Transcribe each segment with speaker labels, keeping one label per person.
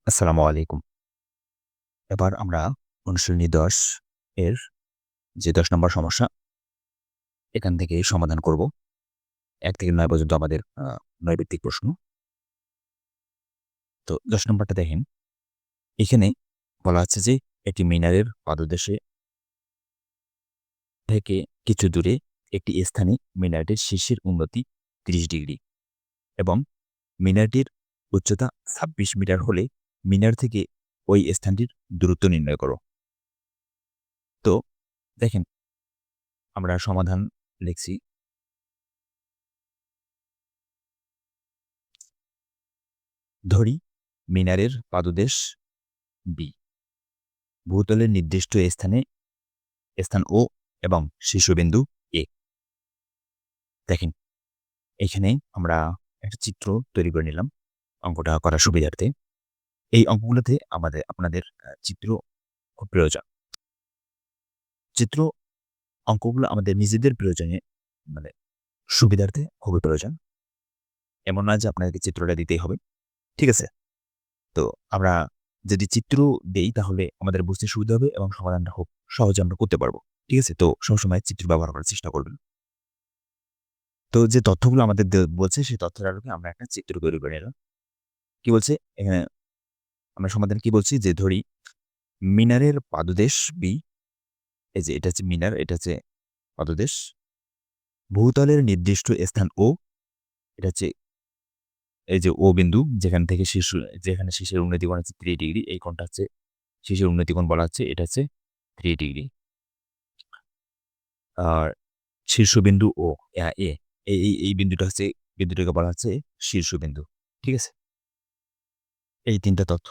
Speaker 1: আসসালামু আলাইকুম। এবার আমরা অনুশীলনী ১০ এর যে ১০ নম্বর সমস্যা, এখান থেকে সমাধান করব। ১ থেকে ৯ পর্যন্ত আমাদের ৯ ভিত্তিক প্রশ্ন। তো ১০ নম্বরটা দেখেন, এখানে বলা আছে যে একটি মিনারের পাদদেশে থেকে কিছু দূরে একটি স্থানে মিনারটির শীর্ষের উন্নতি ৩০ ডিগ্রি এবং মিনারটির উচ্চতা ২৬ মিটার হলে মিনার থেকে ওই স্থানটির দূরত্ব নির্ণয় করো। তো দেখেন, আমরা সমাধান লিখছি। ধরি মিনারের পাদদেশ বি, ভূতলের নির্দিষ্ট স্থান ও এবং শীর্ষবিন্দু এ। দেখেন, এখানে আমরা একটা চিত্র তৈরি করে নিলাম অঙ্কটা করার সুবিধার্থে। এই অঙ্কগুলোতে আপনাদের চিত্র খুব প্রয়োজন। চিত্র অঙ্কগুলো আমাদের নিজেদের প্রয়োজনে মানে সুবিধার্থে খুবই প্রয়োজন। এমন না যে আপনাদেরকে চিত্রটা দিতেই হবে। ঠিক আছে? তো আমরা যদি চিত্র দেই তাহলে আমাদের বুঝতে সুবিধা হবে এবং সমাধানটা খুব সহজে আমরা করতে পারবো। ঠিক আছে? তো সবসময় চিত্র ব্যবহার করার চেষ্টা করবেন। তো যে তথ্যগুলো আমাদের বলছে সেই তথ্যের আলোকে আমরা একটা চিত্র তৈরি করে নিলাম। কি বলছে? এখানে আমরা সমাধানে কি বলছি? যে ধরি মিনারের পাদদেশ বি, এই যে এটা হচ্ছে মিনার, এটা হচ্ছে পাদদেশ। ভূতলের নির্দিষ্ট স্থান ও, এটা হচ্ছে এই যে ও বিন্দু যেখানে শীর্ষের উন্নতি কোণ হচ্ছে ৩০ ডিগ্রি। এই কোণটা হচ্ছে শীর্ষের উন্নতি কোণ বলা হচ্ছে, এটা হচ্ছে ৩০ ডিগ্রি। আর শীর্ষবিন্দু ও এ এই বিন্দুটাকে বলা হচ্ছে শীর্ষবিন্দু। ঠিক আছে? এই ৩ টা তথ্য।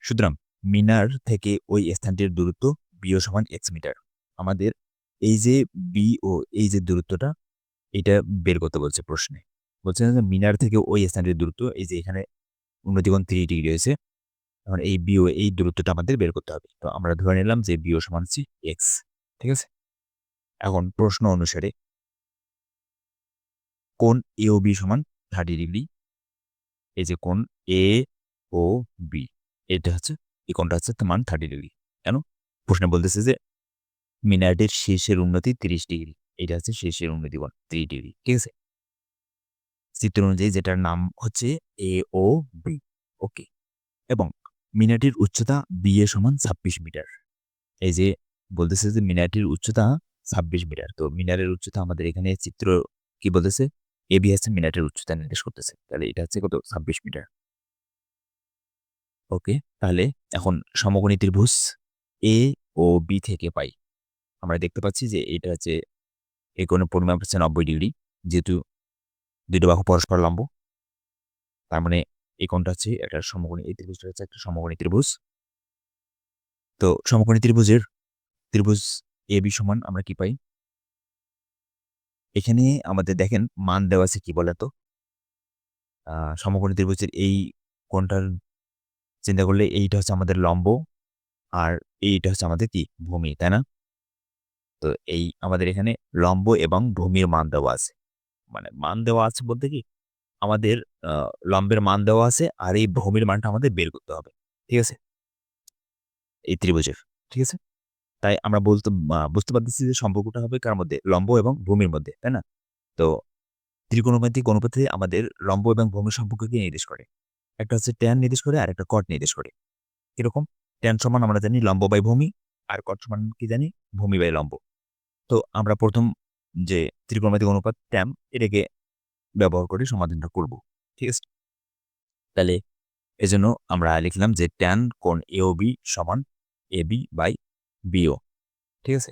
Speaker 1: সুতরাং মিনার থেকে ওই স্থানটির দূরত্ব বিও সমান x মিটার। আমাদের এই যে বি ও এই যে দূরত্বটা, এটা বের করতে বলছে প্রশ্নে। বলছে যে মিনার থেকে ওই স্থানটির দূরত্ব, এই যে এখানে উন্নতিকোণ ৩০ ডিগ্রি হয়েছে। এখন এই বিও এই দূরত্বটা আমাদের বের করতে হবে। তো আমরা ধরে নিলাম যে বিও সমান হচ্ছে x। ঠিক আছে? এখন প্রশ্ন অনুসারে কোণ এ ও বি সমান ৩০ ডিগ্রি। এই যে কোণ এ ও বি, এটা হচ্ছে এই কোণটা হচ্ছে মান ৩০ ডিগ্রি। কেন? প্রশ্নে বলতেছে যে মিনারটির শীর্ষের উন্নতি ৩০ ডিগ্রি। এটা হচ্ছে শীর্ষের উন্নতি কোণ ৩০ ডিগ্রি। ঠিক আছে? চিত্র অনুযায়ী যেটার নাম হচ্ছে এ ও বি। ওকে। এবং মিনারটির উচ্চতা বি এর সমান ২৬ মিটার। এই যে বলতেছে যে মিনারটির উচ্চতা ২৬ মিটার। তো মিনারের উচ্চতা আমাদের এখানে চিত্র কি বলতেছে? এবি হচ্ছে মিনারটির উচ্চতা নির্দেশ করতেছে। তাহলে এটা হচ্ছে কত? ২৬ মিটার। ওকে। তাহলে এখন সমকোণী ত্রিভুজ এ ও বি থেকে পাই। আমরা দেখতে পাচ্ছি যে এটা হচ্ছে এই কোণের পরিমাপ হচ্ছে ৯০ ডিগ্রি। যেহেতু ২ টা বাহু পরস্পর লম্ব। তার মানে এই কোণটা হচ্ছে একটা সমকোণী, এই ত্রিভুজটা হচ্ছে একটা সমকোণী ত্রিভুজ। তো সমকোণী ত্রিভুজ এবি সমান আমরা কি পাই? এখানে আমাদের দেখেন মান দেওয়া আছে কি বলেন তো? সমকোণী ত্রিভুজের এই কোণটার চিন্তা করলে এইটা হচ্ছে আমাদের লম্ব আর এইটা হচ্ছে আমাদের কি? ভূমি, তাই না? তো এই আমাদের এখানে লম্ব এবং ভূমির মান দেওয়া আছে। মানে মান দেওয়া আছে বলতে কি? আমাদের আ লম্বের মান দেওয়া আছে আর এই ভূমির মানটা আমাদের বের করতে হবে। ঠিক আছে? এই ত্রিভুজের। ঠিক আছে? তাই আমরা বুঝতে পারতেছি যে সম্পর্কটা হবে কার মধ্যে? লম্ব এবং ভূমির মধ্যে, তাই না? তো ত্রিকোণমিতিক অনুপাতে আমাদের লম্ব এবং ভূমির সম্পর্ককে নির্দেশ করে। একটা হচ্ছে ট্যান নির্দেশ করে আর একটা কট নির্দেশ করে। কিরকম? ট্যান সমান আমরা জানি লম্ব বাই ভূমি আর কট সমান কি জানি? ভূমি বাই লম্ব। তো আমরা ১ম যে ত্রিকোণমিতিক অনুপাত ট্যান এটাকে ব্যবহার করে সমাধানটা করব। ঠিক আছে? তাহলে এজন্য আমরা লিখলাম যে ট্যান কোণ AOB সমান AB বাই BO। ঠিক আছে?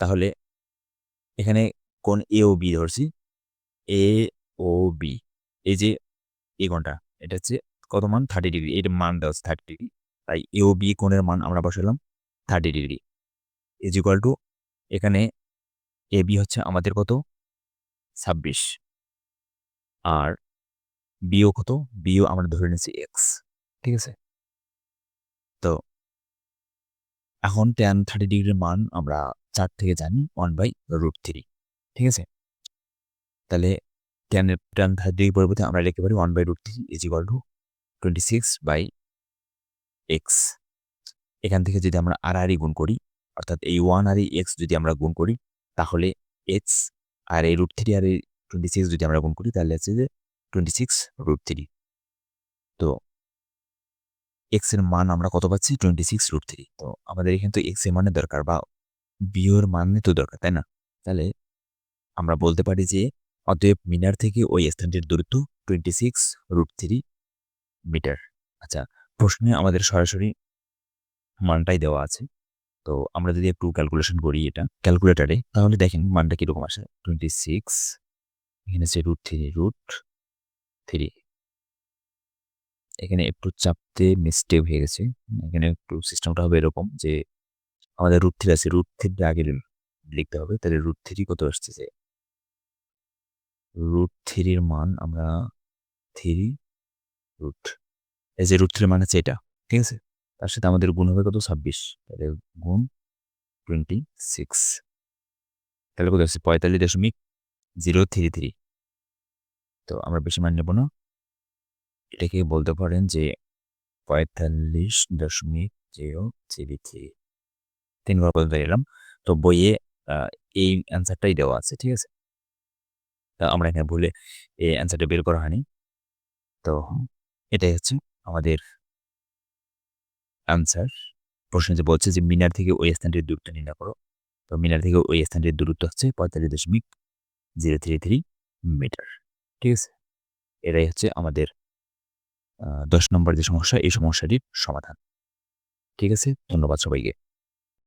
Speaker 1: তাহলে এখানে কোণ AOB ধরছি। AOB, এই যে এই কোণটা, এটা হচ্ছে কত মান? ৩০ ডিগ্রি। এর মান দেওয়া আছে ৩০ ডিগ্রি। তাই AOB কোণের মান আমরা বসালাম ৩০ ডিগ্রি। ইজ ইকুয়াল টু এখানে AB হচ্ছে আমাদের কত? ২৬। আর BO কত? BO আমরা ধরে নিচ্ছি X। ঠিক আছে? তো এখন tan ৩০ ডিগ্রির মান আমরা ৪ থেকে জানি 1/√3। ঠিক আছে? তাহলে tan ৩০ ডিগ্রি পরিবর্তে আমরা লিখতে পারি 1/√3 = 26/x। এখান থেকে যদি আমরা আর গুণ করি, অর্থাৎ এই 1 আর এই x যদি আমরা গুণ করি, তাহলে x আর এই √3 আর এই 26 যদি আমরা গুণ করি, তাহলে হচ্ছে যে 26√3। তো x এর মান আমরা কত পাচ্ছি? 26√3। তো আমাদের এখানে তো x এর মানের দরকার বা বিয়োর মানে তো দরকার, তাই না? তাহলে আমরা বলতে পারি যে অতএব মিনার থেকে ওই স্থানটির দূরত্ব 26√3 মিটার। আচ্ছা, প্রশ্নে আমাদের সরাসরি মানটাই দেওয়া আছে। তো আমরা যদি একটু ক্যালকুলেশন করি এটা ক্যালকুলেটারে, তাহলে দেখেন মানটা কিরকম আসে। 26 এখানে হচ্ছে √3 এখানে একটু চাপতে মিস্টেক হয়ে গেছে। এখানে একটু সিস্টেমটা হবে এরকম যে আমাদের √3 আছে, √3 আগে লিখতে হবে। তাহলে √3 কত আসতেছে? √3 এর মান আমরা 3 রুট, এই যে √3 মান হচ্ছে এটা, ঠিক আছে? তার সাথে আমাদের গুণ হবে কত? 26। তাহলে গুণ 26, তাহলে কত হচ্ছে? 45.033। তো আমরা বেশি মান নেব না, এটাকে বলতে পারেন যে 45.033। 3 ঘর পর্যন্ত এলাম। তো বইয়ে এই অ্যান্সারটাই দেওয়া আছে, ঠিক আছে? আমরা এখানে ভুলে এই অ্যান্সারটা বের করা হয়নি। তো এটাই হচ্ছে আমাদের অ্যান্সার। প্রশ্নে যে বলছে যে মিনার থেকে ওই স্থানটির দূরত্ব নির্ণয় করো। তো মিনার থেকে ওই স্থানটির দূরত্ব হচ্ছে 45.033 মিটার, ঠিক আছে? এটাই হচ্ছে আমাদের 10 নম্বর যে সমস্যা, এই সমস্যাটির সমাধান। ঠিক আছে? ধন্যবাদ সবাইকে।